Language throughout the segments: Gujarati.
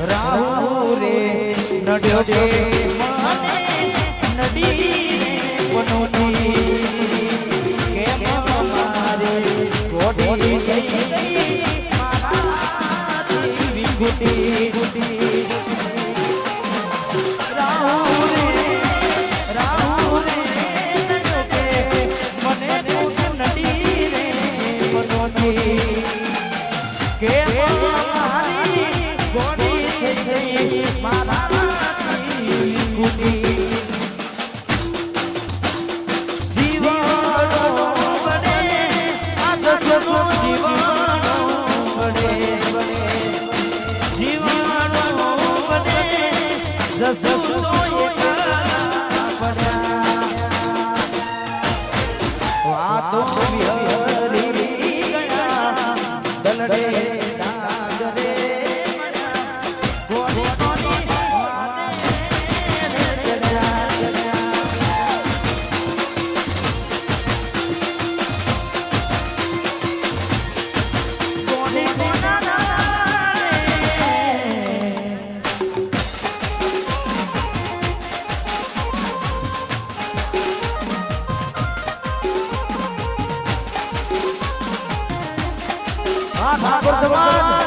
રાહુ રે નડ્યો દે મને નડી વનોની કેમ મારે ગોડી થઈ ગઈ મારા વિગુટી ગુટી રાહુ રે નડ્યો દે મને તું નડી રે વનોની કેમ મારી ગોડી મારા ગુટી જીવનો બને આ દસનો જીવનો બને જીવનો બને દસનો એકલા પડ્યા વાતો વિહરી ગયા દલડે ઠાકોર સમાજ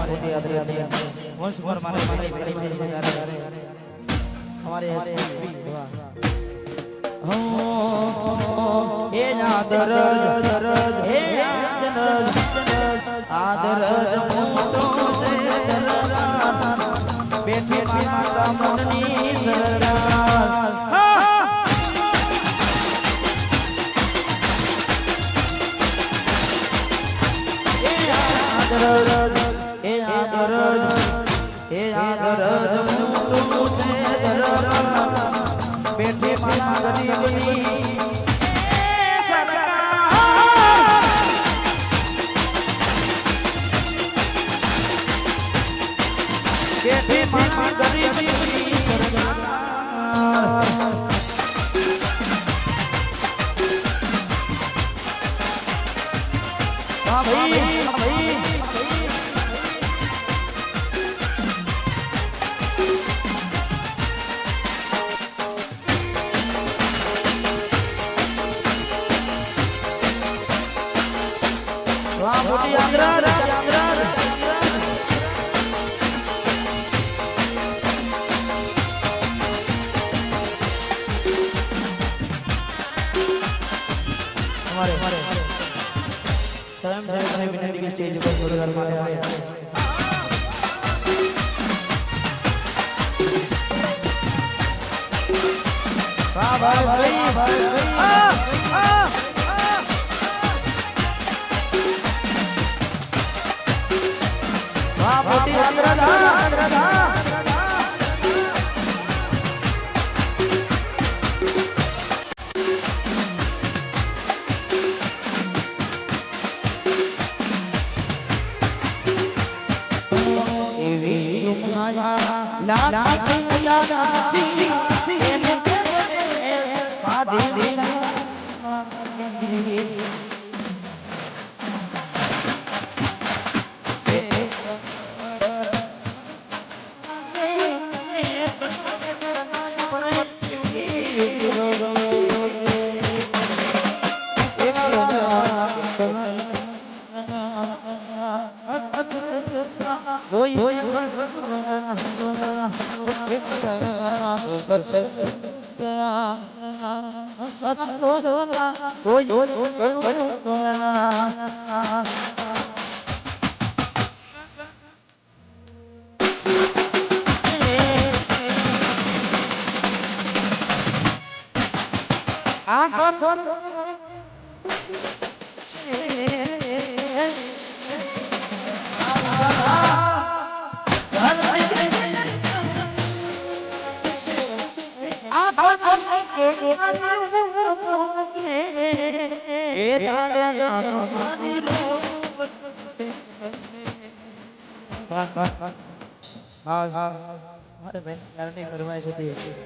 મોટી યાત્રા वंश पर मारे हमारे हे नादर हे आदर मोटो से बैठे माता मननी सररा हे आदर मोटो से बैठे माता गरीबनी बैठे माता गरीबनी सरकार भाई मोटी यात्रा हमारे स्वयं से विनती की स्टेज पर गुरुद्वार में आए वाह भाई मोटी यात्रा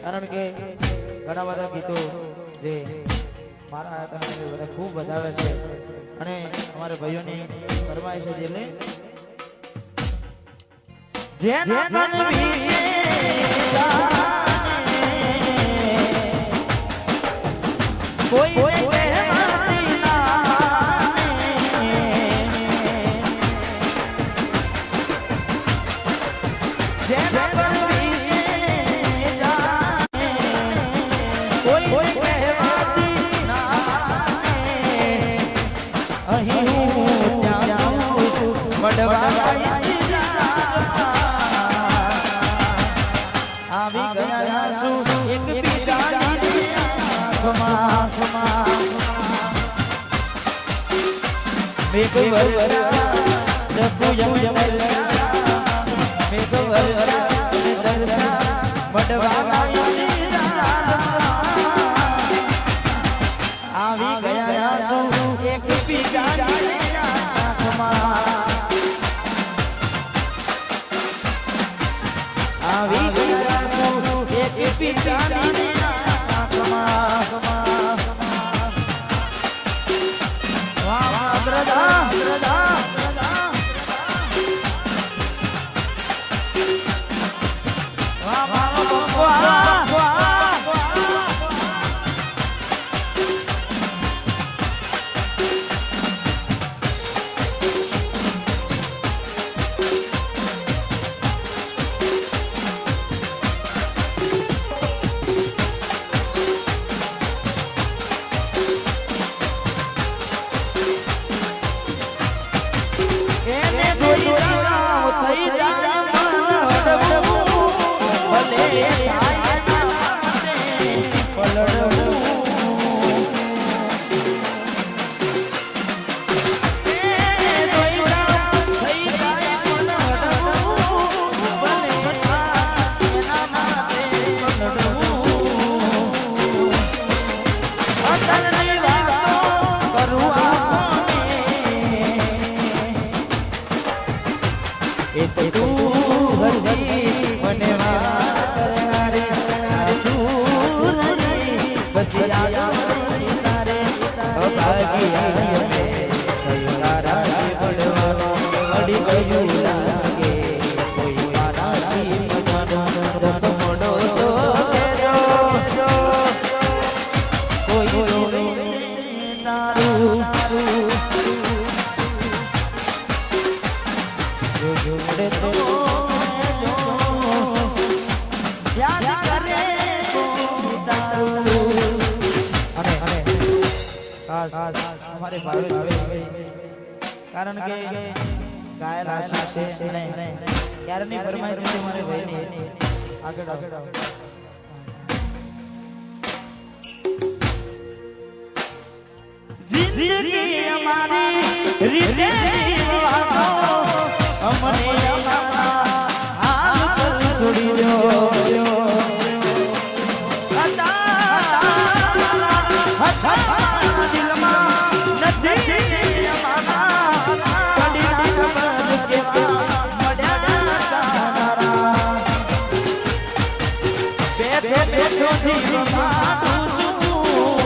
કારણ કે ઘણા બધા ગીતો જે મારા બધા ખૂબ વધારે છે અને અમારા ભાઈઓની ફરમાય છે એટલે કારણ કે ગાયલ આશા છે અને ક્યારની ફરમાઈશ છે મારે ભાઈની આગળ જિંદગી અમારી રીતે અમને હાલ છોડી દો બેઠો જીવ મારું છું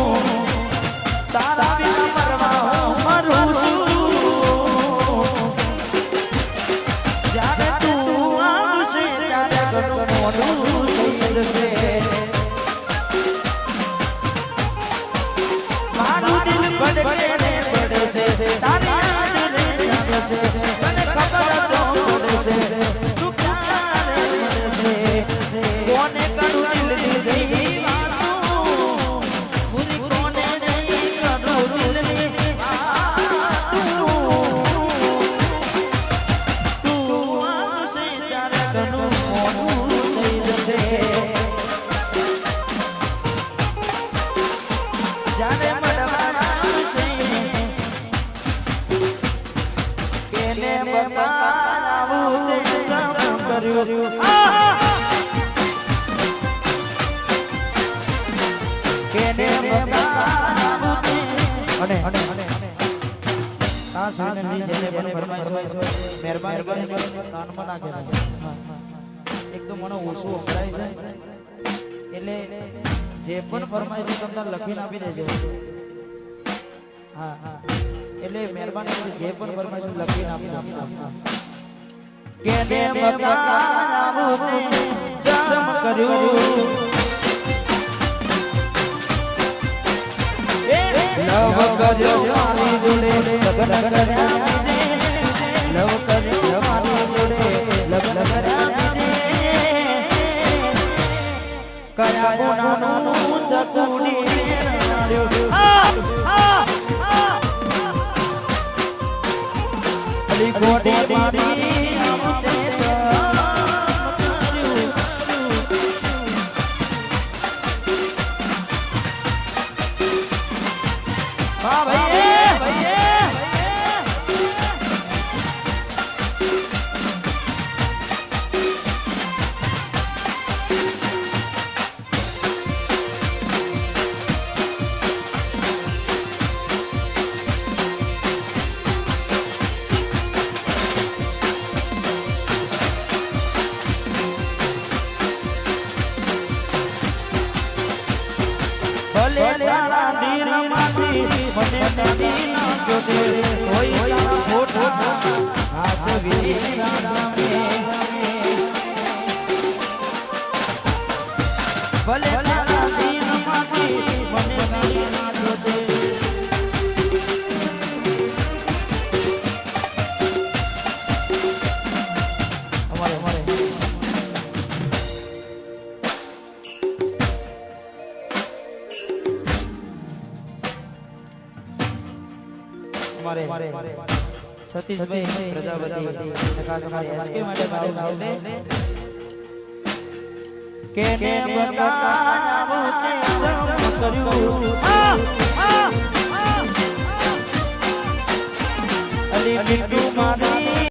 જાને મડવાશે કેને બકાવું તે સમ કર્યું કેને બકાવું અને આ સાસની જેને પણ ફરમાઈશ હોય મહેરબાની કરીને કાનમાં નાખે એક તો મને ઓછું વપરાય છે એટલે જે પણ ફરમાઈશ તમને લખીને આપી દેજો હા હા એટલે મહેરબાની કરીને જે પણ ફરમાઈશ લખીને આપી કેને બકાવું તે જમ કર્યું લવ કર્યો મારી જોડે લગ્ન કર્યા લવ કર્યો મારી જોડે લગ્ન કર્યા કયા ગુનાનું ચકુડી અલી કોડી મારી ભલે તારા દિલમાંથી મને નદી ના જોડે કોઈ તારા ફોટા આજ વિરામે ભલે તારા દિલમાંથી મને નદી ના જોડે અમારે સતીશભાઈ પ્રજાપતિ ખાસ અમારી એસકે માટે ભાવ આવલે કેને બકાવું તે સમ કર્યું અલી બિટ્ટુ મારી